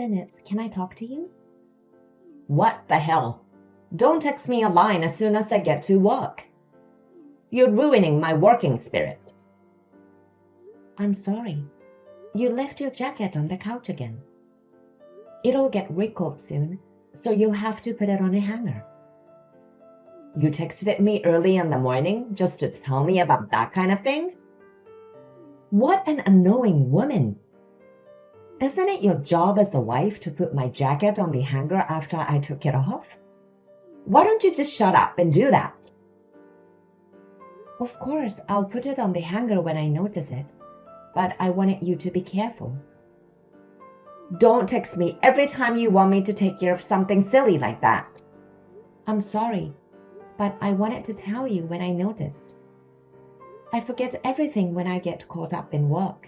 Dennis, can I talk to you? What the hell? Don't text me a line as soon as I get to work. You're ruining my working spirit. I'm sorry. You left your jacket on the couch again. It'll get wrinkled soon, so you'll have to put it on a hanger. You texted me early in the morning just to tell me about that kind of thing? What an annoying woman. Isn't it your job as a wife to put my jacket on the hanger after I took it off? Why don't you just shut up and do that? Of course, I'll put it on the hanger when I notice it, but I wanted you to be careful. Don't text me every time you want me to take care of something silly like that. I'm sorry, but I wanted to tell you when I noticed. I forget everything when I get caught up in work.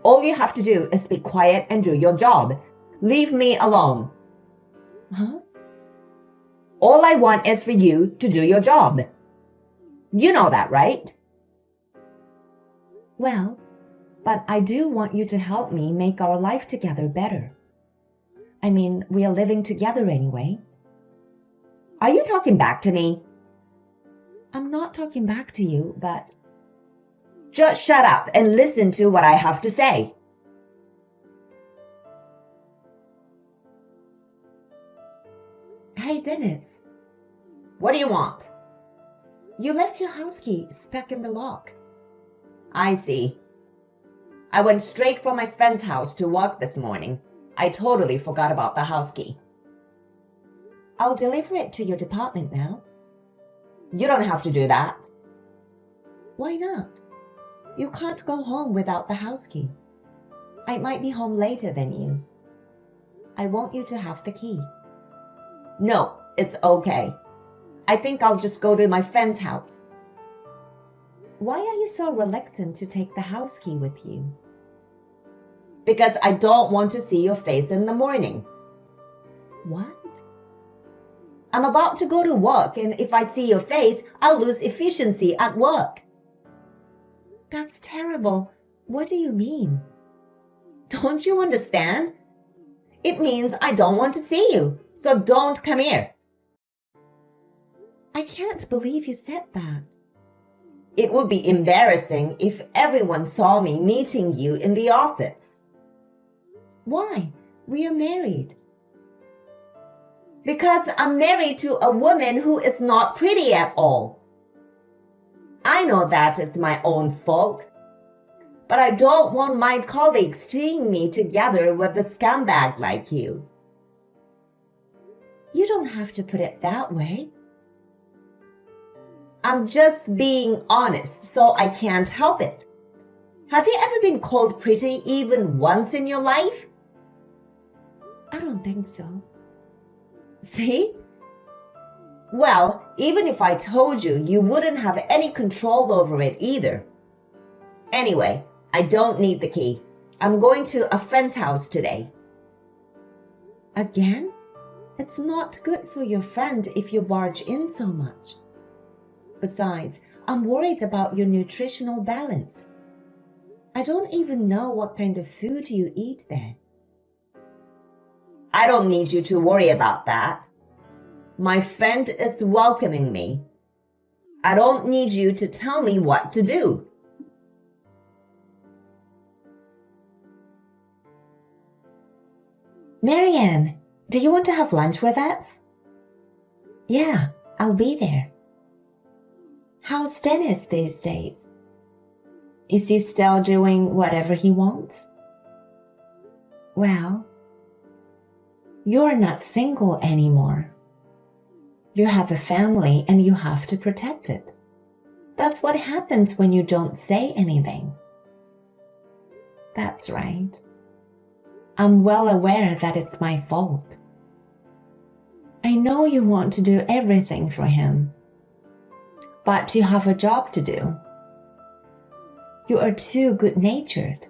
All you have to do is be quiet and do your job. Leave me alone. Huh? All I want is for you to do your job. You know that, right? Well, but I do want you to help me make our life together better. I mean, we are living together anyway. Are you talking back to me? I'm not talking back to you, but... Just shut up and listen to what I have to say. Hey, Dennis. What do you want? You left your house key stuck in the lock. I see. I went straight from my friend's house to work this morning. I totally forgot about the house key. I'll deliver it to your department now. You don't have to do that. Why not? You can't go home without the house key. I might be home later than you. I want you to have the key. No, it's okay. I think I'll just go to my friend's house. Why are you so reluctant to take the house key with you? Because I don't want to see your face in the morning. What? I'm about to go to work, and if I see your face, I'll lose efficiency at work. That's terrible. What do you mean? Don't you understand? It means I don't want to see you, so don't come here. I can't believe you said that. It would be embarrassing if everyone saw me meeting you in the office. Why? We are married. Because I'm married to a woman who is not pretty at all. I know that it's my own fault, but I don't want my colleagues seeing me together with a scumbag like you. You don't have to put it that way. I'm just being honest, so I can't help it. Have you ever been called pretty even once in your life? I don't think so. See? Well, even if I told you, you wouldn't have any control over it either. Anyway, I don't need the key. I'm going to a friend's house today. Again? It's not good for your friend if you barge in so much. Besides, I'm worried about your nutritional balance. I don't even know what kind of food you eat there. I don't need you to worry about that. My friend is welcoming me. I don't need you to tell me what to do. Marianne, do you want to have lunch with us? Yeah, I'll be there. How's Dennis these days? Is he still doing whatever he wants? Well, you're not single anymore. You have a family and you have to protect it. That's what happens when you don't say anything. That's right. I'm well aware that it's my fault. I know you want to do everything for him, but you have a job to do. You are too good-natured.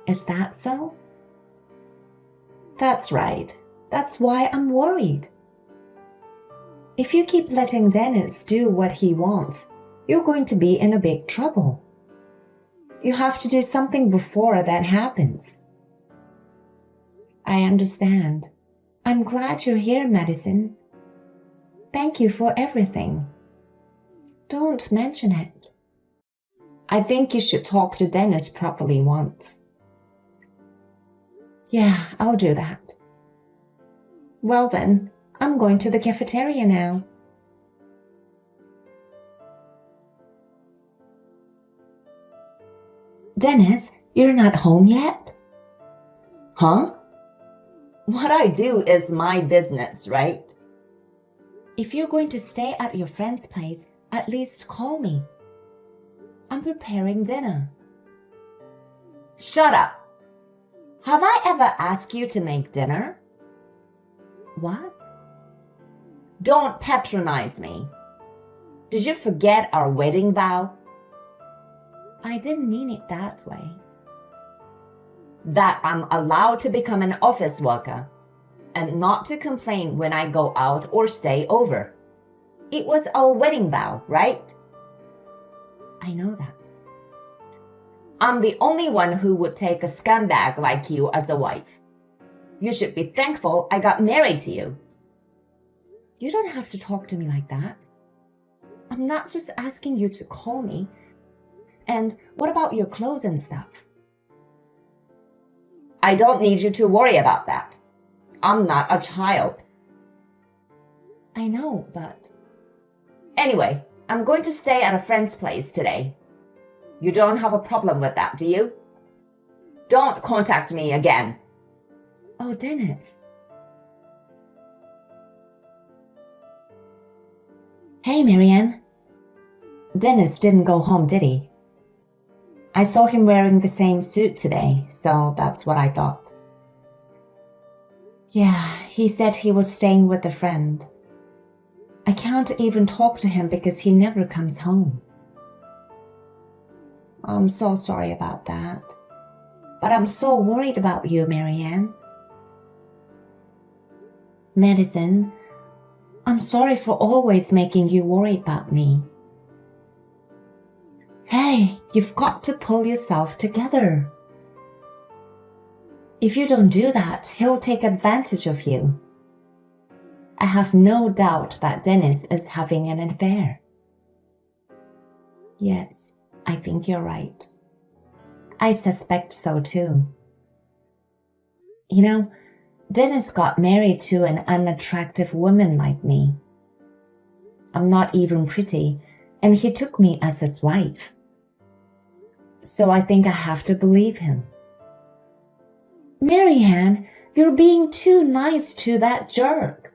Is that so? That's right. That's why I'm worried. If you keep letting Dennis do what he wants, you're going to be in a big trouble. You have to do something before that happens. I understand. I'm glad you're here, Madison. Thank you for everything. Don't mention it. I think you should talk to Dennis properly once. Yeah, I'll do that. Well then, I'm going to the cafeteria now. Dennis, you're not home yet? Huh? What I do is my business, right? If you're going to stay at your friend's place, at least call me. I'm preparing dinner. Shut up. Have I ever asked you to make dinner? What? Don't patronize me. Did you forget our wedding vow? I didn't mean it that way. That I'm allowed to become an office worker and not to complain when I go out or stay over. It was our wedding vow, right? I know that. I'm the only one who would take a scumbag like you as a wife. You should be thankful I got married to you. You don't have to talk to me like that. I'm not just asking you to call me. And what about your clothes and stuff? I don't need you to worry about that. I'm not a child. I know, but... Anyway, I'm going to stay at a friend's place today. You don't have a problem with that, do you? Don't contact me again. Oh, Dennis. Hey, Marianne. Dennis didn't go home, did he? I saw him wearing the same suit today, so that's what I thought. Yeah, he said he was staying with a friend. I can't even talk to him because he never comes home. I'm so sorry about that. But I'm so worried about you, Marianne. Madison, I'm sorry for always making you worried about me. Hey, you've got to pull yourself together. If you don't do that, he'll take advantage of you. I have no doubt that Dennis is having an affair. Yes, I think you're right. I suspect so too. You know, Dennis got married to an unattractive woman like me. I'm not even pretty, and he took me as his wife. So I think I have to believe him. Marianne, you're being too nice to that jerk.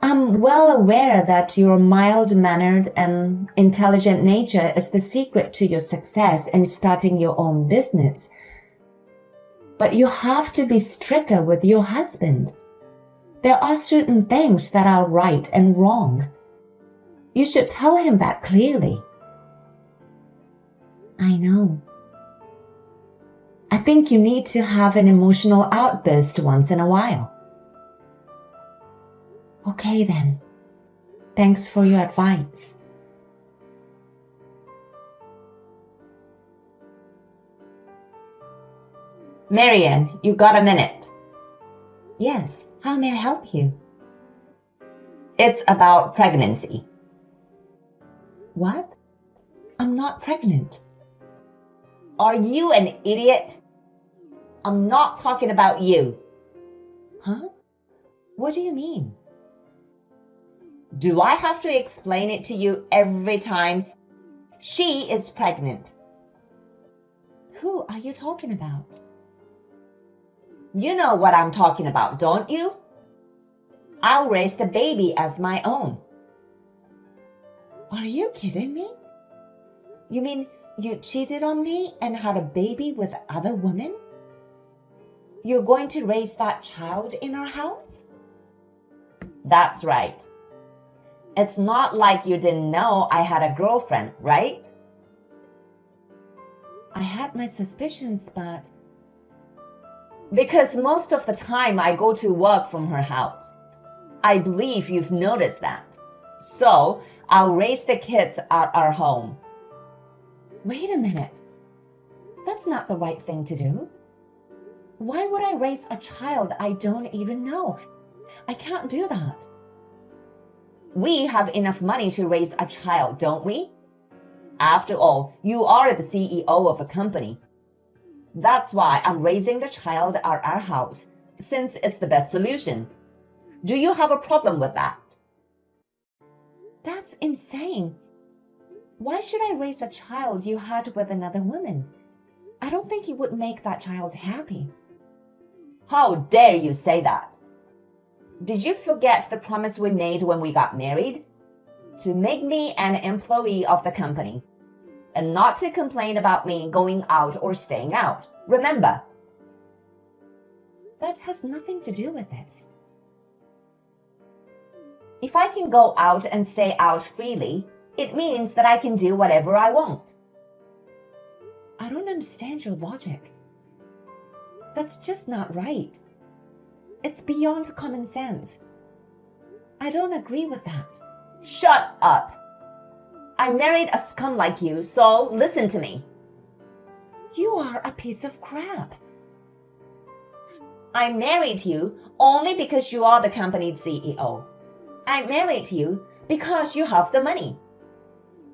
I'm well aware that your mild-mannered and intelligent nature is the secret to your success in starting your own business. But you have to be stricter with your husband. There are certain things that are right and wrong. You should tell him that clearly. I know. I think you need to have an emotional outburst once in a while. Okay then. Thanks for your advice. Marianne, you got a minute? Yes, how may I help you? It's about pregnancy. What? I'm not pregnant. Are you an idiot? I'm not talking about you. Huh? What do you mean? Do I have to explain it to you every time? She is pregnant. Who are you talking about? You know what I'm talking about, don't you? I'll raise the baby as my own. Are you kidding me? You mean you cheated on me and had a baby with other women? You're going to raise that child in our house? That's right. It's not like you didn't know I had a girlfriend, right? I had my suspicions, but... Because most of the time I go to work from her house. I believe you've noticed that. So I'll raise the kids at our home. Wait a minute. That's not the right thing to do. Why would I raise a child I don't even know? I can't do that. We have enough money to raise a child, don't we? After all, you are the CEO of a company. That's why I'm raising the child at our house, since it's the best solution. Do you have a problem with that? That's insane. Why should I raise a child you had with another woman? I don't think you would make that child happy. How dare you say that? Did you forget the promise we made when we got married? To make me an employee of the company, and not to complain about me going out or staying out. Remember? That has nothing to do with this. If I can go out and stay out freely, it means that I can do whatever I want. I don't understand your logic. That's just not right. It's beyond common sense. I don't agree with that. Shut up! I married a scum like you, so listen to me. You are a piece of crap. I married you only because you are the company's CEO. I married you because you have the money.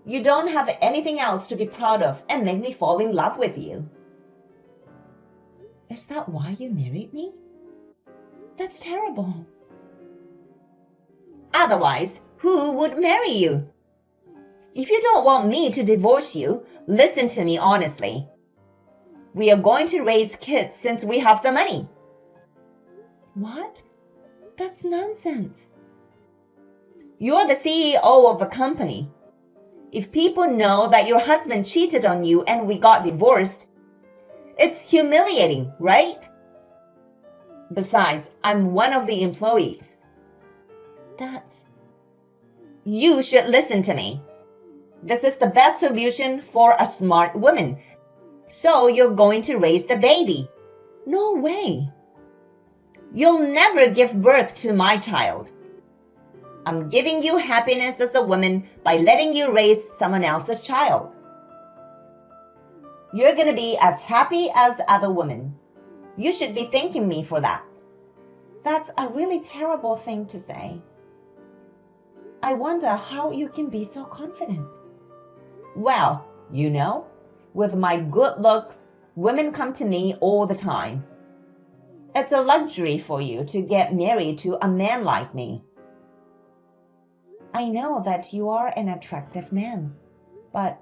You don't have anything else to be proud of and make me fall in love with you. Is that why you married me? That's terrible. Otherwise, who would marry you? If you don't want me to divorce you, listen to me honestly. We are going to raise kids since we have the money. What? That's nonsense. You're the CEO of a company. If people know that your husband cheated on you and we got divorced, it's humiliating, right? Besides, I'm one of the employees. You should listen to me. This is the best solution for a smart woman. So you're going to raise the baby. No way. You'll never give birth to my child. I'm giving you happiness as a woman by letting you raise someone else's child. You're going to be as happy as other women. You should be thanking me for that. That's a really terrible thing to say. I wonder how you can be so confident. Well, you know, with my good looks, women come to me all the time. It's a luxury for you to get married to a man like me. I know that you are an attractive man, but...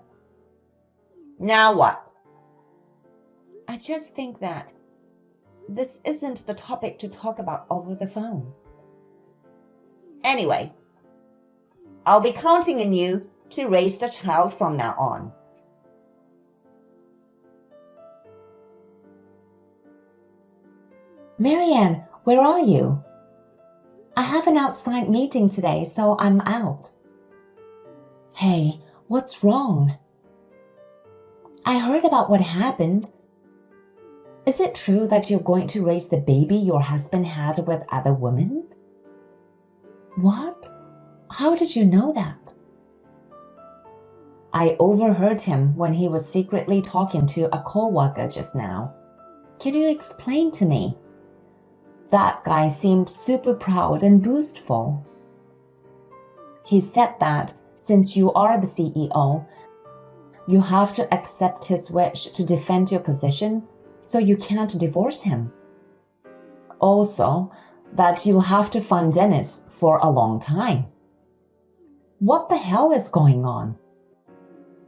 Now what? I just think that this isn't the topic to talk about over the phone. Anyway, I'll be counting on you to raise the child from now on. Marianne, where are you? I have an outside meeting today, so I'm out. Hey, what's wrong? I heard about what happened. Is it true that you're going to raise the baby your husband had with other women? What? How did you know that? I overheard him when he was secretly talking to a co-worker just now. Can you explain to me? That guy seemed super proud and boastful. He said that since you are the CEO, you have to accept his wish to defend your position, so you can't divorce him. Also, that you'll have to fund Dennis for a long time. What the hell is going on?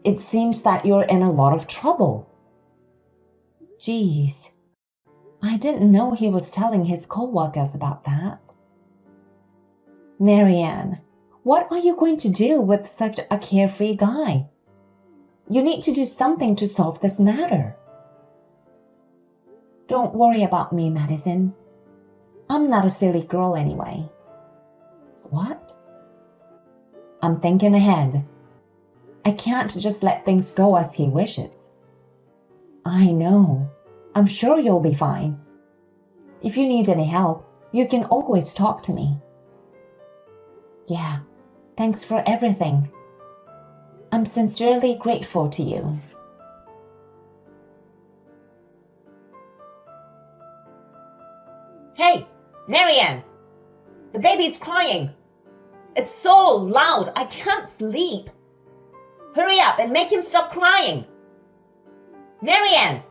It seems that you're in a lot of trouble. Geez, I didn't know he was telling his co-workers about that. Marianne, what are you going to do with such a carefree guy? You need to do something to solve this matter. Don't worry about me, Madison. I'm not a silly girl anyway. What? I'm thinking ahead. I can't just let things go as he wishes. I know. I'm sure you'll be fine. If you need any help, you can always talk to me. Yeah, thanks for everything. I'm sincerely grateful to you. Hey, Marianne! The baby's crying. It's so loud, I can't sleep. Hurry up and make him stop crying. Marianne!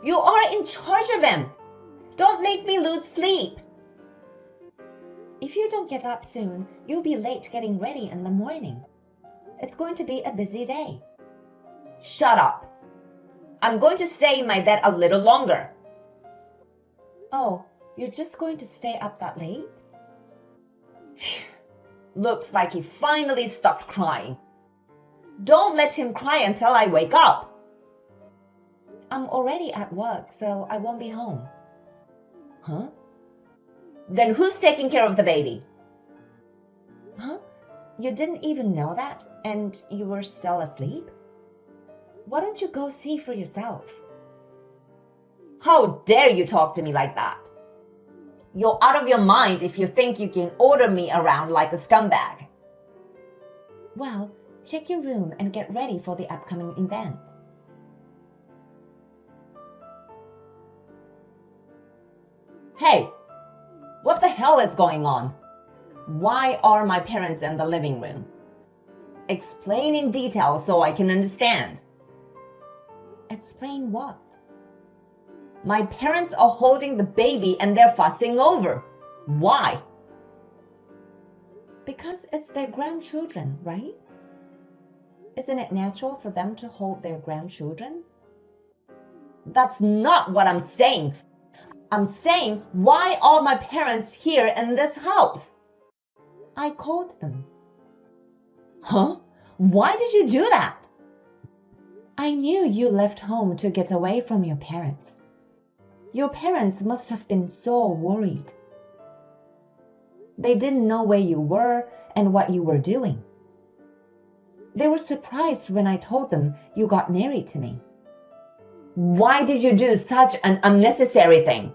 You are in charge of him. Don't make me lose sleep. If you don't get up soon, you'll be late getting ready in the morning. It's going to be a busy day. Shut up. I'm going to stay in my bed a little longer. Oh, you're just going to stay up that late? Looks like he finally stopped crying. Don't let him cry until I wake up. I'm already at work, so I won't be home. Huh? Then who's taking care of the baby? Huh? You didn't even know that, and you were still asleep? Why don't you go see for yourself? How dare you talk to me like that? You're out of your mind if you think you can order me around like a scumbag. Well, check your room and get ready for the upcoming event. Hey, what the hell is going on? Why are my parents in the living room? Explain in detail so I can understand. Explain what? My parents are holding the baby and they're fussing over. Why? Because it's their grandchildren, right? Isn't it natural for them to hold their grandchildren? That's not what I'm saying. I'm saying, why are my parents here in this house? I called them. Huh? Why did you do that? I knew you left home to get away from your parents. Your parents must have been so worried. They didn't know where you were and what you were doing. They were surprised when I told them you got married to me. Why did you do such an unnecessary thing?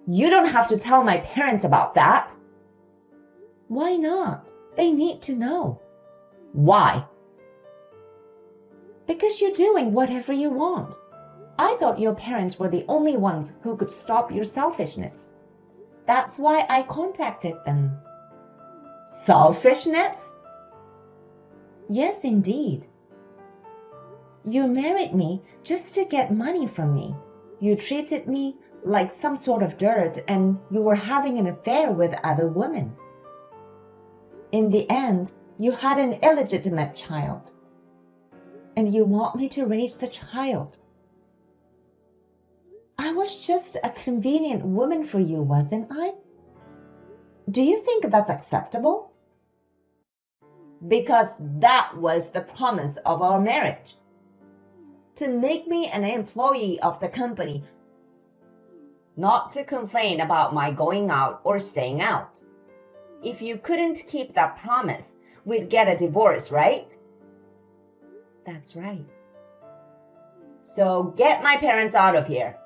You don't have to tell my parents about that. Why not? They need to know. Why? Because you're doing whatever you want. I thought your parents were the only ones who could stop your selfishness. That's why I contacted them. Selfishness? Yes, indeed. You married me just to get money from me. You treated me like some sort of dirt, and you were having an affair with other women. In the end, you had an illegitimate child. And you want me to raise the child. I was just a convenient woman for you, wasn't I? Do you think that's acceptable? Because that was the promise of our marriage. To make me an employee of the company, not to complain about my going out or staying out. If you couldn't keep that promise, we'd get a divorce, right? That's right. So get my parents out of here.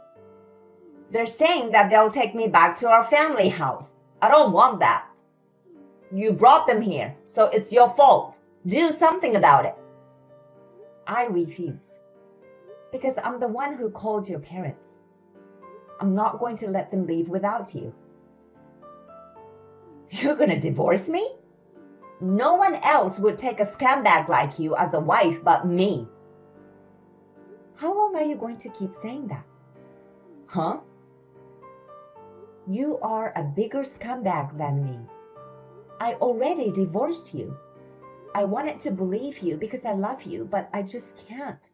They're saying that they'll take me back to our family house. I don't want that. You brought them here, so it's your fault. Do something about it. I refuse. Because I'm the one who called your parents. I'm not going to let them leave without you. You're going to divorce me? No one else would take a scumbag like you as a wife but me. How long are you going to keep saying that? Huh? You are a bigger scumbag than me. I already divorced you. I wanted to believe you because I love you, but I just can't.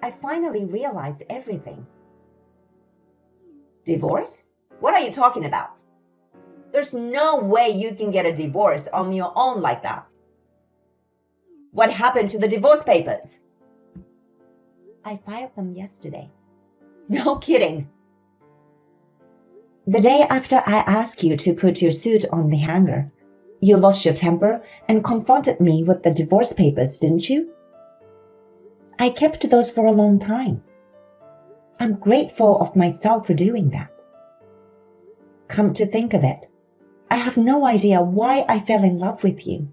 I finally realized everything. Divorce? What are you talking about? There's no way you can get a divorce on your own like that. What happened to the divorce papers? I filed them yesterday. No kidding. The day after I asked you to put your suit on the hanger, you lost your temper and confronted me with the divorce papers, didn't you? I kept those for a long time. I'm grateful of myself for doing that. Come to think of it, I have no idea why I fell in love with you.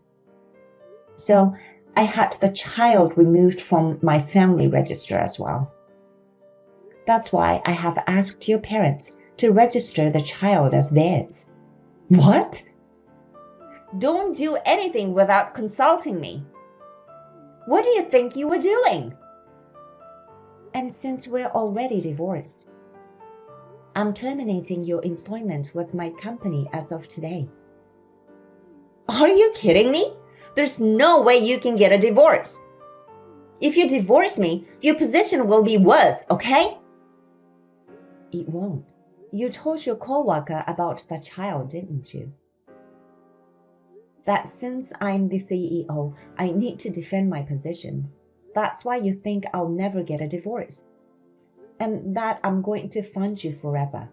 So I had the child removed from my family register as well. That's why I have asked your parents to register the child as theirs. What? Don't do anything without consulting me. What do you think you were doing? And since we're already divorced, I'm terminating your employment with my company as of today. Are you kidding me? There's no way you can get a divorce. If you divorce me, your position will be worse, okay? It won't. You told your coworker about the child, didn't you? That since I'm the CEO, I need to defend my position. That's why you think I'll never get a divorce. And that I'm going to fund you forever.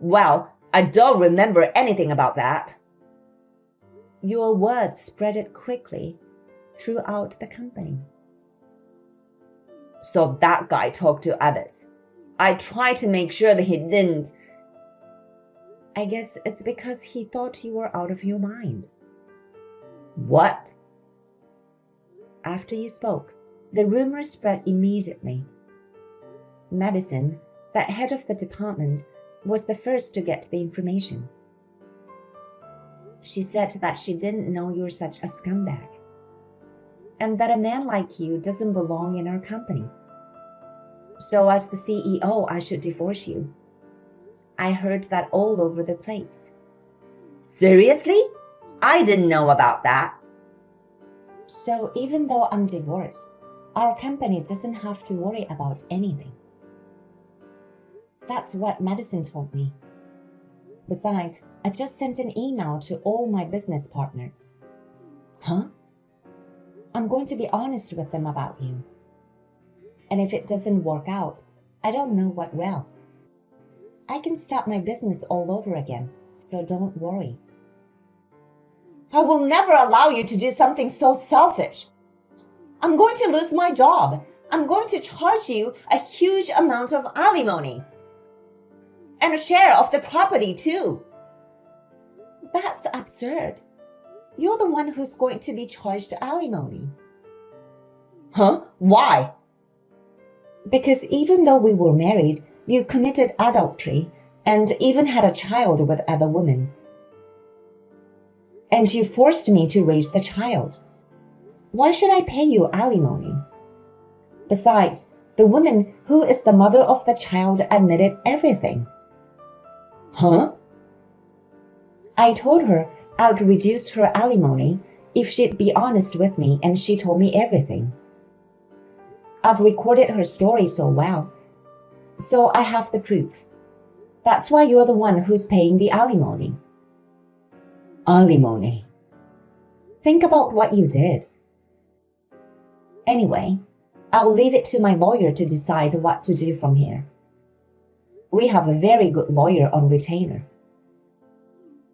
Well, I don't remember anything about that. Your words spread it quickly throughout the company. So that guy talked to others. I tried to make sure that he didn't. I guess it's because he thought you were out of your mind. What? After you spoke, the rumor spread immediately. Madison, the head of the department, was the first to get the information. She said that she didn't know you were such a scumbag, and that a man like you doesn't belong in our company. So as the CEO, I should divorce you. I heard that all over the place. Seriously? I didn't know about that. So even though I'm divorced, our company doesn't have to worry about anything. That's what Madison told me. Besides, I just sent an email to all my business partners. Huh? I'm going to be honest with them about you. And if it doesn't work out, I don't know what will. I can start my business all over again, so don't worry. I will never allow you to do something so selfish. I'm going to lose my job. I'm going to charge you a huge amount of alimony. And a share of the property, too. That's absurd. You're the one who's going to be charged alimony. Huh? Why? Because even though we were married, you committed adultery and even had a child with other women. And you forced me to raise the child. Why should I pay you alimony? Besides, the woman who is the mother of the child admitted everything. Huh? I told her I'd reduce her alimony if she'd be honest with me, and she told me everything. I've recorded her story so well, so I have the proof. That's why you're the one who's paying the alimony. Alimony. Think about what you did. Anyway, I'll leave it to my lawyer to decide what to do from here. We have a very good lawyer on retainer.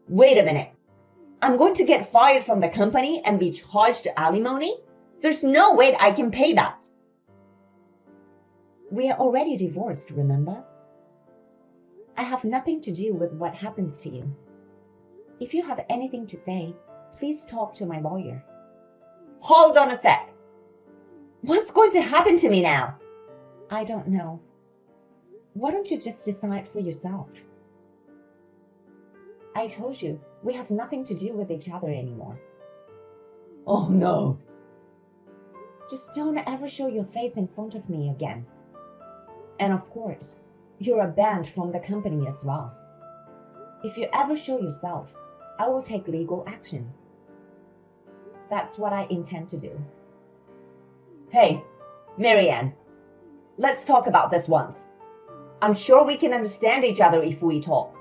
Wait a minute. I'm going to get fired from the company and be charged alimony? There's no way I can pay that. We are already divorced, remember? I have nothing to do with what happens to you. If you have anything to say, please talk to my lawyer. Hold on a sec. What's going to happen to me now? I don't know. Why don't you just decide for yourself? I told you, we have nothing to do with each other anymore. Oh no. Just don't ever show your face in front of me again. And of course, you're banned from the company as well. If you ever show yourself, I will take legal action. That's what I intend to do. Hey, Marianne, let's talk about this once. I'm sure we can understand each other if we talk.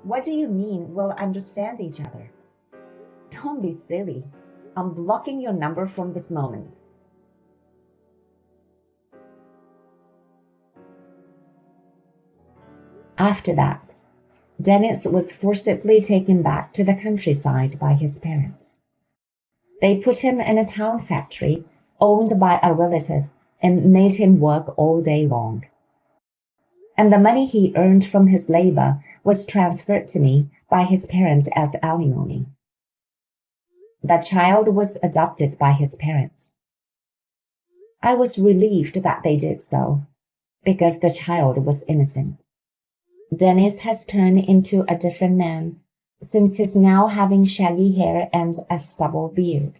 What do you mean we'll understand each other? Don't be silly. I'm blocking your number from this moment. After that, Dennis was forcibly taken back to the countryside by his parents. They put him in a town factory owned by a relative and made him work all day long. And the money he earned from his labor was transferred to me by his parents as alimony. The child was adopted by his parents. I was relieved that they did so, because the child was innocent. Dennis has turned into a different man since he's now having shaggy hair and a stubble beard.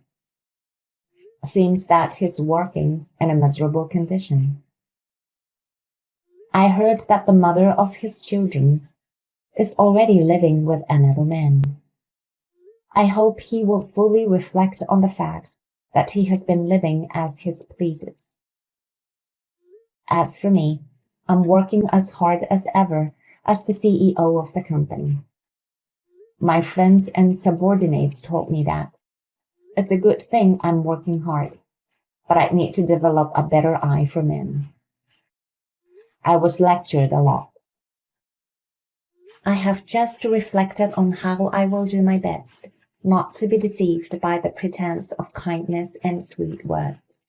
Seems that he's working in a miserable condition. I heard that the mother of his children is already living with another man. I hope he will fully reflect on the fact that he has been living as he pleases. As for me, I'm working as hard as ever as the CEO of the company. My friends and subordinates told me that. It's a good thing I'm working hard, but I need to develop a better eye for men. I was lectured a lot. I have just reflected on how I will do my best not to be deceived by the pretense of kindness and sweet words.